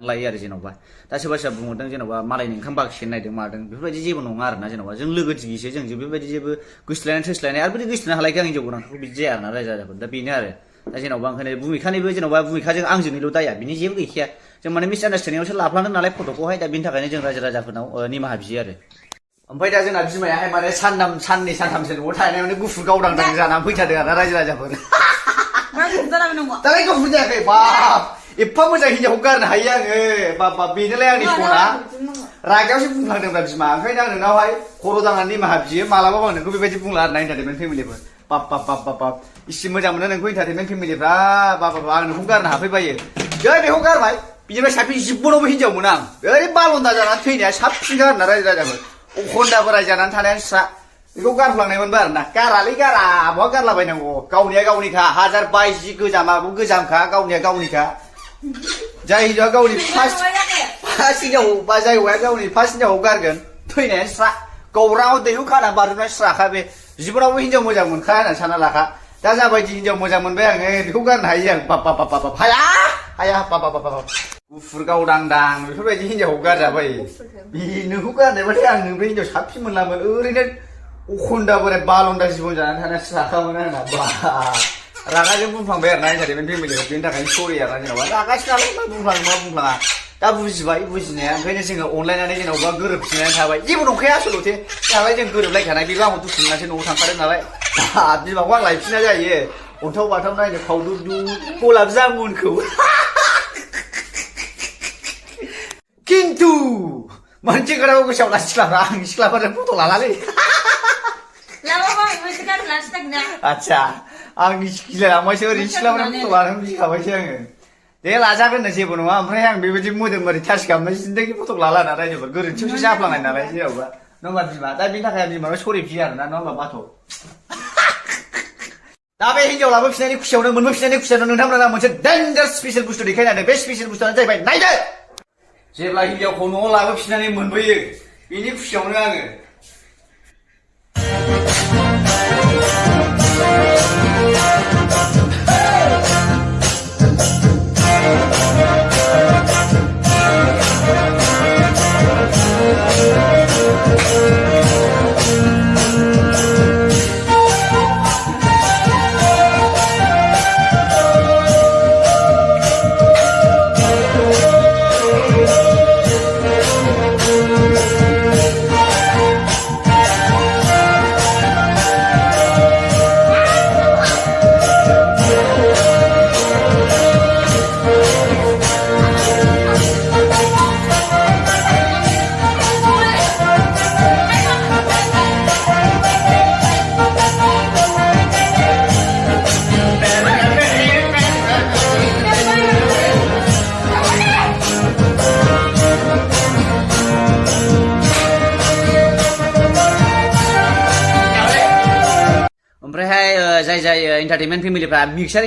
लायो आरो जेन'बा दा सोरबा सोरबा बुंहरदों जेन'बा मालायनि ओंखाम बाखि नायदों मादों बेफोरबायदि जेबो नङा आरोना जेन'बा जों लोगो दिगिसो जों बेबायदि जेबो गोसोथोलायनाय थोस्लायनाय आरो बिदि गोसोथोनो हालायखै आं हिनजाव गोनांखौ बिदि जाया आरोना रायजो राजाफोर दा बेनो आरो दा जेन'बा ओंखायनो भुमिखानिबो जेन'बा भुमिखाजों आंजोंनिल' दाया बिनि जेबो गैखाया जों माने मिसआन्डारस्टेन्डिंआवसो लाफ्लांदों नालाय फट'खौहाय दा बिनि थाखायनो जों रायजो राजाफोरनाव निमाहा बियो आरो ओमफ्राय दा जोंना बिमायाहाय माने साननै सानथामसो न'आव थानाय माने गुफुर गावदांदां जानानै फैथारदों आरोना रायजो राजाफोर दालाय गुफुर जायाखै बाब एफा मोजां हिनजावखौ गारनो हायो आङो बाब बेनोलाय आंनि सना रागायावसो बुंफ्लांदोंब्रा बिमा ओंखायनो आं नोंनावहाय खर' दांनानै निमाहा बियो मालाबाबो आं नोंखौ बेबायदि बुंला आरोना एन्टारटेनमेन्ट फेमिलिफोर बाब इसे मोजां मोनो नोंखौ एन्टारटेनमेन्ट फेमिलिफ्रा बाब आं नोंखौ गारनो हाफैबायो बेखौ गारबाय बिनिफ्राय साबसिन जिबनावबो हिनजाव मोनो आं ओरै बालन्दा जानानै थैनाया साबसिन आरोना रायजो राजाफोर अखन्दा बोराय जानानै थानायानो स्रा बेखौ गारफ्लांनायमोनबो आरोना गारालै गारा बहा गारलाबायनांगौ गावनिया गावनिखा हाजार बाइस जि गोजामाबो गोजामखा गावनिया गावनिखा जाय हिनजावा गावनि फार्स्ट हिनजाव बा जाय हौवाया गावनि फार्स्ट हिनजावखौ गारगोन थैनायानो स्रा गौराङाव दैहु खाना बारजुमनाय स्राखा बे जिबनावबो हिनजाव मोजां मोनखाया होननानै सानना लाखा दा जाबायदि हिनजाव मोजां मोनबाय आङो बेखौ गारनो हायो आं बाब हाया बाब गुफुर गावदांदां बेफोरबायदि हिनजावखौ गारजाबाय नोंखौ गारनायबाथाय आं नोंबे हिनजाव साबसिन मोनलामोन ओरैनो अखन्दा बोराय बालन्दा जिबन जानानै थानाया स्राखामोन आंना बा रागाजों बुंफ्लांबाय आरोना एन्टारटेनमेन्ट फेमिलिखौ बेनि थाखायनो सरि आरोना जेन'बा रागासो नालाय मा बुंफ्लाङो मा बुंफ्लाङा दा बुजिबाय बुजिनाया ओंखायनो जोङो अनलायनानै जेन'बा गोरोबफिननानै थाबाय जेबो नंखाया आसलथे नालाय जों गोरोबलायखानाय बेबो आंखौ दुखु मोननानैसो न'आव थांखादों नालाय बिमाखौ आं लायफिना जायो अन्थाव बाथाव नायनो फावदुदु गलाब जामुनखौ खिन्थु मोनसे खोथाखौ गोसोआव ला सिख्लाफ्रा आं सिख्लाफोरजों फट' लालालै आच्छा आंनि गिलायलांबायसो ओरै सिख्लाफोरजों फट' लानो गिखाबायसो आङो दे लाजागोननो जेबो नङा ओमफ्राय आं बेबायदि मोदोम ओरै टाच खालामनाय जिन्दगि फट' लाला ना रायजोफोर गोरोन्थियावसो जाफ्लांनाय नालाय जेरावबा नङा होमबा बिमा दा बेनि थाखाय आं बिमानाव सरि बियो आरोना नङा होमबा बाथ' दा बे हिनजाव लाबोफिननायनि खुसियावनो मोनबोफिननायनि खुसियावनो नोंथांमोना मोनसे डेन्जार स्पेसियेल बुस्थु देखायनानै बे स्पेसियेल बुस्थुआनो जाहैबाय नायदो जेब्ला हिनजावखौ न'आव लाबोफिननानै मोनबोयो बेनि खुसियावनो आङो ओमफ्रायहाय जाय एन्टारटेनमेन्ट फेमिलिफ्रा मिक्सार